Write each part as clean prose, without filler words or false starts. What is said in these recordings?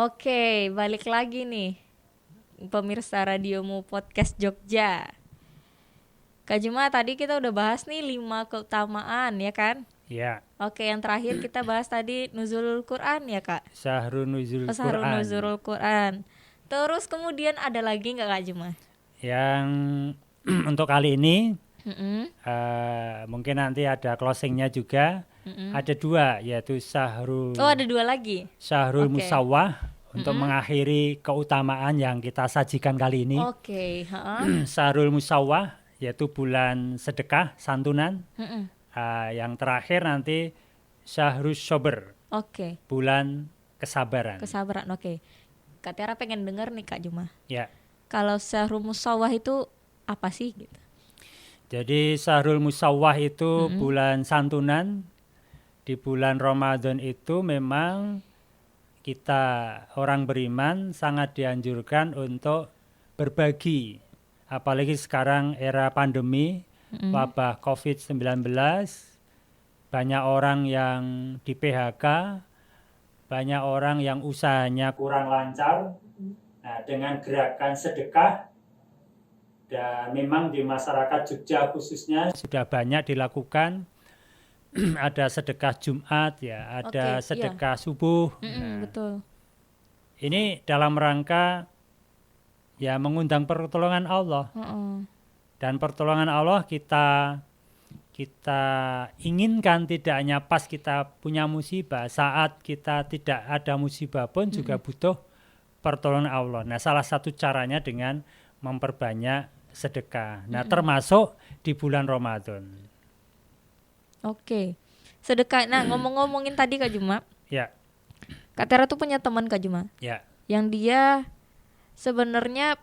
Oke, balik lagi nih pemirsa radiomu podcast Jogja. Kak Juma, tadi kita udah bahas nih 5 keutamaan ya kan? Ya, Oke, yang terakhir kita bahas tadi nuzulul Quran ya Kak? Syahrul Nuzul Sahrul Quran nuzulul Quran. Terus kemudian ada lagi nggak Kak Juma? yang untuk kali ini Mm-mm, mungkin nanti ada closingnya juga. mm-mm. Ada 2 yaitu Syahrul Oh, ada 2 lagi. Oke. Musawwah untuk mengakhiri keutamaan yang kita sajikan kali ini. Oke, heeh. Syahrul Musawwah yaitu bulan sedekah santunan. Mm-mm. Yang terakhir nanti Syahrul Shober, Oke, bulan kesabaran. kesabaran. Oke. Kak Tiara pengen denger nih Kak Juma. Ya. Kalau Syahrul Musawwah itu apa sih gitu? Jadi Syahrul Musawwah itu bulan santunan. Di bulan Ramadan itu memang kita orang beriman sangat dianjurkan untuk berbagi. Apalagi sekarang era pandemi, wabah COVID-19, banyak orang yang di PHK, banyak orang yang usahanya kurang lancar. Nah, dengan gerakan sedekah, dan memang di masyarakat Jogja khususnya sudah banyak dilakukan. Ada sedekah Jumat ya, ada Oke, sedekah subuh. Betul. Ini dalam rangka ya mengundang pertolongan Allah. Dan pertolongan Allah kita inginkan tidak hanya pas kita punya musibah, saat kita tidak ada musibah pun juga butuh pertolongan Allah. Nah, salah satu caranya dengan memperbanyak sedekah. Nah, termasuk di bulan Ramadan. Oke. Sedekah. Nah, ngomongin tadi Kak Juma, Ya, Kak Tera tuh punya teman Kak Juma ya. yang dia sebenarnya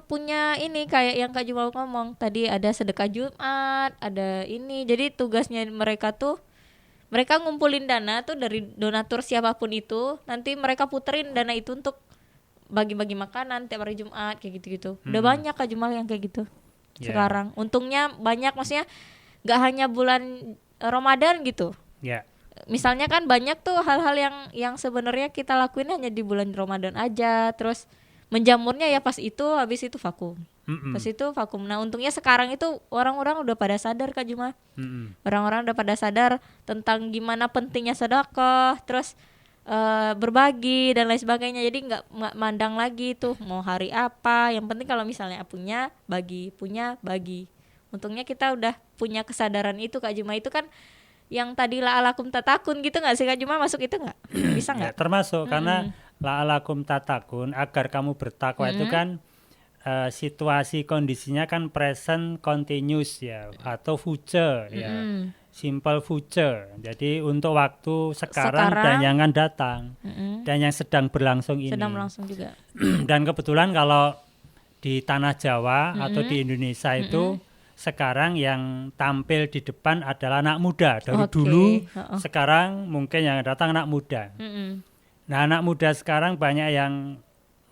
punya ini kayak yang Kak Juma ngomong tadi, ada sedekah Jumat, ada ini. Jadi tugasnya mereka tuh mereka ngumpulin dana tuh dari donatur siapapun itu, nanti mereka puterin dana itu untuk bagi-bagi makanan tiap hari Jumat kayak gitu-gitu. Udah banyak Kak Juma yang kayak gitu. Ya. Sekarang untungnya banyak, maksudnya nggak hanya bulan Ramadan gitu. Ya. Misalnya kan banyak tuh hal-hal yang sebenarnya kita lakuin hanya di bulan Ramadan aja, terus menjamurnya ya pas itu, habis itu vakum. Pas itu vakum. Nah, untungnya sekarang itu orang-orang udah pada sadar Kak Juma. Orang-orang udah pada sadar tentang gimana pentingnya sedekah, terus berbagi dan lain sebagainya. Jadi nggak mandang lagi tuh mau hari apa, yang penting kalau misalnya punya bagi. Untungnya kita udah punya kesadaran itu Kak Juma. Itu kan yang tadi la'alakum tatakun gitu nggak sih Kak Juma, masuk itu nggak? Bisa nggak? Ya, termasuk karena la'alakum tatakun, agar kamu bertakwa itu kan situasi kondisinya kan present continuous ya, atau future ya, simple future. Jadi untuk waktu sekarang dan yang akan datang dan yang sedang berlangsung ini. Sedang berlangsung juga. Dan kebetulan kalau di tanah Jawa atau di Indonesia itu sekarang yang tampil di depan adalah anak muda. Dari dulu sekarang mungkin yang datang anak muda. Nah, anak muda sekarang banyak yang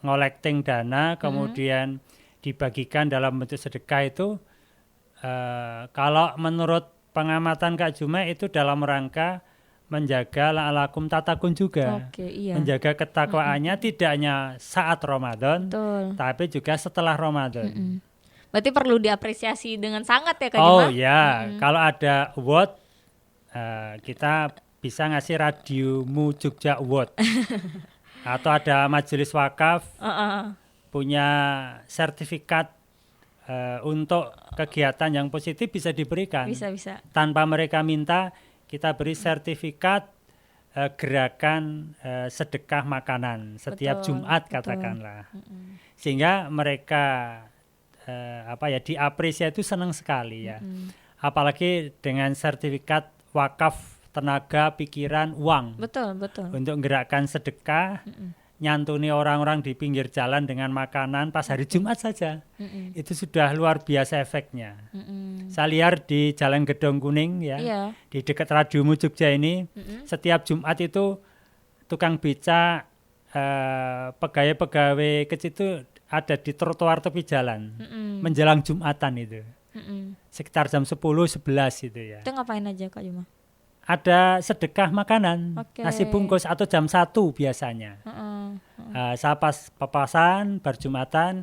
ngolekting dana, kemudian dibagikan dalam bentuk sedekah itu. Kalau menurut pengamatan Kak Juma itu dalam rangka menjaga la'alakum tatakun juga. Menjaga ketakwaannya tidak hanya saat Ramadan, tapi juga setelah Ramadan. Berarti perlu diapresiasi dengan sangat ya Kak Oh Juma? ya, kalau ada award, kita bisa ngasih Radiomu Jogja Award. Atau ada majelis wakaf punya sertifikat untuk kegiatan yang positif bisa diberikan. Bisa. Tanpa mereka minta, kita beri sertifikat gerakan sedekah makanan setiap Jumat katakanlah. Sehingga mereka diapresiasi itu senang sekali ya. Apalagi dengan sertifikat wakaf tenaga, pikiran, uang. Betul. Untuk menggerakkan sedekah, nyantuni orang-orang di pinggir jalan dengan makanan pas hari Jumat saja. Itu sudah luar biasa efeknya. Saya lihat di Jalan Gedong Kuning ya, di dekat Radiomu Jogja ini, setiap Jumat itu tukang beca, pegawai-pegawai kecil itu ada di trotoar tepi jalan menjelang Jumatan itu. Sekitar jam 10-11 itu ya. Itu ngapain aja Kak Juma? ada sedekah makanan, Oke. nasi bungkus atau jam 1 biasanya. Saya pas papasan berjumatan,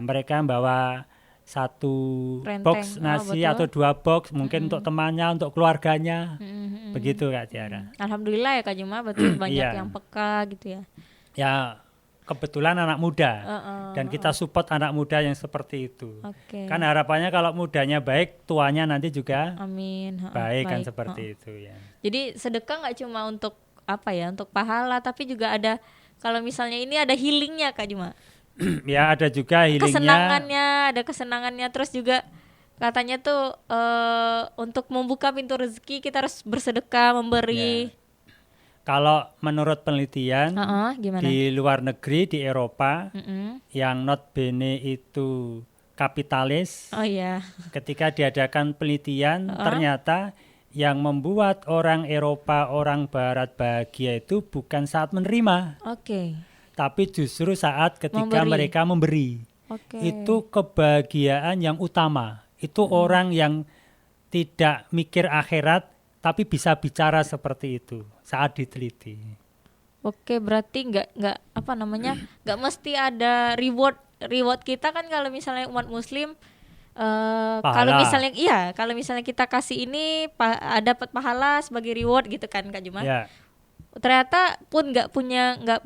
mereka bawa 1 Renteng. box nasi atau 2 box, mungkin untuk temannya, untuk keluarganya, begitu Kak Tiara. Alhamdulillah ya Kak Juma, betul banyak Iya. yang peka gitu ya. Ya kebetulan anak muda, dan kita support anak muda yang seperti itu. Oke. Kan harapannya kalau mudanya baik, tuanya nanti juga Amin. baik kan seperti itu ya. Jadi sedekah nggak cuma untuk apa ya, untuk pahala, tapi juga ada kalau misalnya ini ada healingnya Kak Juma. Ya ada juga healingnya. Ada kesenangannya, terus juga katanya tuh untuk membuka pintu rezeki kita harus bersedekah, memberi. Ya. Kalau menurut penelitian Gimana? di luar negeri, di Eropa, yang notabene itu kapitalis, Oh iya. ketika diadakan penelitian ternyata yang membuat orang Eropa, orang Barat bahagia itu bukan saat menerima, Oke. tapi justru saat ketika mereka memberi. Oke. Itu kebahagiaan yang utama. Itu orang yang tidak mikir akhirat tapi bisa bicara seperti itu saat diteliti. Oke, berarti nggak apa namanya, nggak mesti ada reward kita kan kalau misalnya umat Muslim. Kalau misalnya kita kasih ini dapat pahala sebagai reward gitu kan Kak Juma. Ya. Ternyata pun nggak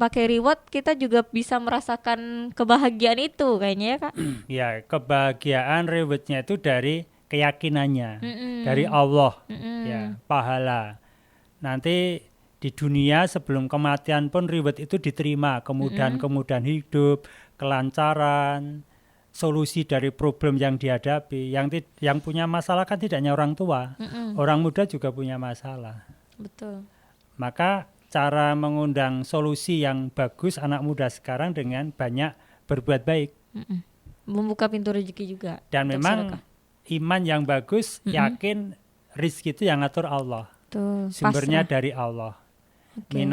pakai reward, kita juga bisa merasakan kebahagiaan itu kayaknya ya Kak. Ya, kebahagiaan rewardnya itu dari keyakinannya, dari Allah, ya, pahala. Nanti di dunia sebelum kematian pun reward itu diterima, kemudahan hidup, kelancaran, solusi dari problem yang dihadapi. Yang punya masalah kan tidak hanya orang tua, orang muda juga punya masalah. Betul. Maka cara mengundang solusi yang bagus anak muda sekarang dengan banyak berbuat baik. Membuka pintu rezeki juga. Dan memang sedekah. Iman yang bagus, yakin rizki itu yang ngatur Allah. Tuh, Sumbernya pasrah. dari Allah. Okay.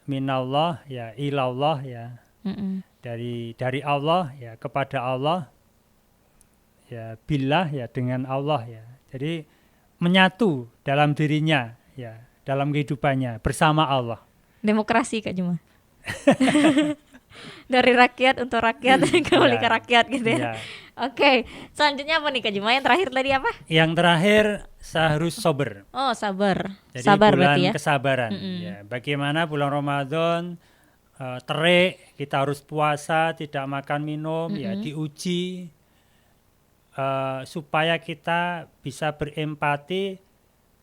Minallah ya ilallah ya. Dari Allah ya kepada Allah, ya billah ya dengan Allah ya. Jadi menyatu dalam dirinya ya, dalam kehidupannya bersama Allah. Demokrasi Kak Juma. Dari rakyat untuk rakyat, kembali ke rakyat gitu ya. Oke, selanjutnya apa nih Kak Juma? Yang terakhir tadi apa? Yang terakhir harus sober. Oh, sabar. Jadi sabar bulan berarti ya. Kesabaran. Ya, bagaimana bulan Ramadan terik, kita harus puasa, tidak makan minum, ya diuji supaya kita bisa berempati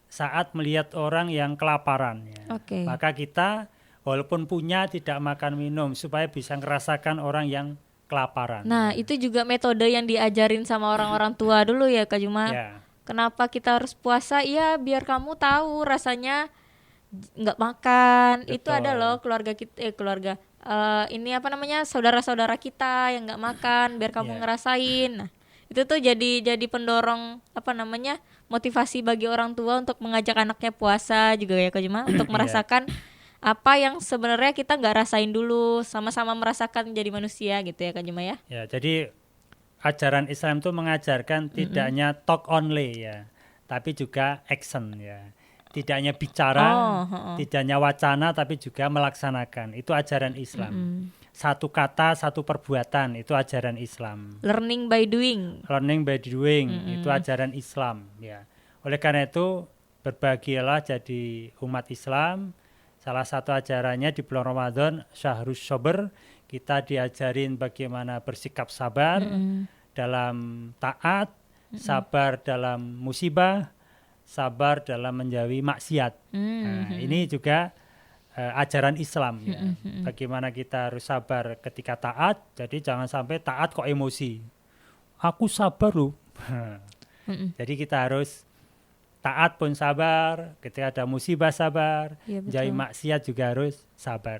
saat melihat orang yang kelaparan. Ya. Okay. Maka kita walaupun punya tidak makan minum supaya bisa merasakan orang yang kelaparan. Nah, itu juga metode yang diajarin sama orang-orang tua dulu ya Kak Juma. Ya. Kenapa kita harus puasa? Ya biar kamu tahu rasanya nggak makan. Betul. Itu ada loh keluarga kita, ini apa namanya, saudara-saudara kita yang nggak makan, biar kamu ngerasain. Nah, itu tuh jadi pendorong apa namanya, motivasi bagi orang tua untuk mengajak anaknya puasa juga ya Kak Juma, untuk merasakan apa yang sebenarnya kita nggak rasain dulu, sama-sama merasakan jadi manusia gitu ya Kak Juma ya. Ya, jadi ajaran Islam itu mengajarkan tidak hanya talk only ya, tapi juga action ya. Tidak hanya bicara, tidak hanya wacana, tapi juga melaksanakan. Itu ajaran Islam. Satu kata, satu perbuatan, itu ajaran Islam. Learning by doing. Learning by doing, itu ajaran Islam ya. Oleh karena itu, berbahagialah jadi umat Islam. Salah satu ajarannya di bulan Ramadan, Syahrus Sober, kita diajarin bagaimana bersikap sabar dalam taat, sabar dalam musibah, sabar dalam menjauhi maksiat. Nah, ini juga ajaran Islam ya. Bagaimana kita harus sabar ketika taat, jadi jangan sampai taat kok emosi. Aku sabar loh. Jadi kita harus taat pun sabar, ketika ada musibah sabar, menjauhi maksiat juga harus sabar.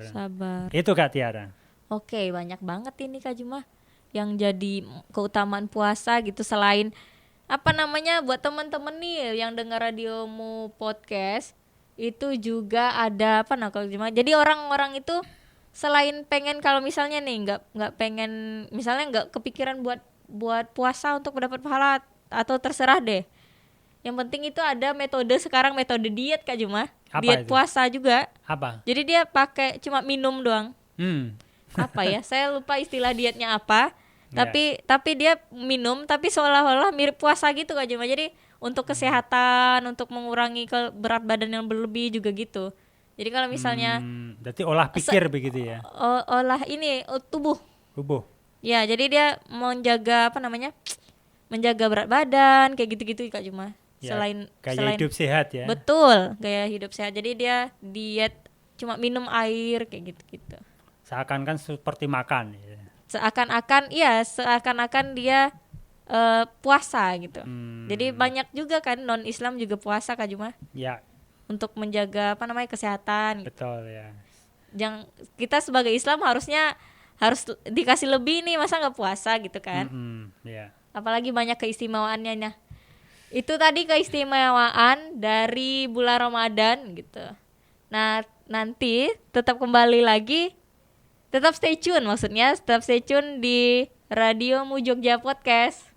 Itu Kak Tiara. Oke, banyak banget ini Kak Juma yang jadi keutamaan puasa gitu. Selain apa namanya, buat teman-teman nih yang dengar Radiomu Podcast, itu juga ada apa Kak Juma. Jadi orang-orang itu selain pengen, kalau misalnya nih nggak pengen, misalnya nggak kepikiran buat puasa untuk mendapat pahala, atau terserah deh, Yang penting itu ada metode sekarang, metode diet Kak Juma. Apa Diet itu? puasa juga. Apa? Jadi dia pakai cuma minum doang. Apa ya? Saya lupa istilah dietnya apa. Tapi dia minum tapi seolah-olah mirip puasa gitu Kak Juma. Jadi untuk kesehatan, untuk mengurangi berat badan yang berlebih juga gitu. Jadi kalau misalnya berarti olah pikir begitu ya. Olah ini tubuh. Ya, jadi dia menjaga menjaga berat badan kayak gitu-gitu Kak Juma. Ya, gaya hidup sehat ya. Betul, gaya hidup sehat. Jadi dia diet cuma minum air kayak gitu-gitu. Seakan-akan seperti makan ya. Seakan-akan dia puasa gitu. Jadi banyak juga kan non-Islam juga puasa Kak Juma. Ya. Untuk menjaga kesehatan. Betul ya. Yang kita sebagai Islam harus dikasih lebih nih, masa nggak puasa gitu kan? Ya. Apalagi banyak keistimewaannya. Nah, itu tadi keistimewaan dari bulan Ramadan gitu. Nah, nanti tetap kembali lagi, tetap stay tune di Radio Mu Jogja Podcast.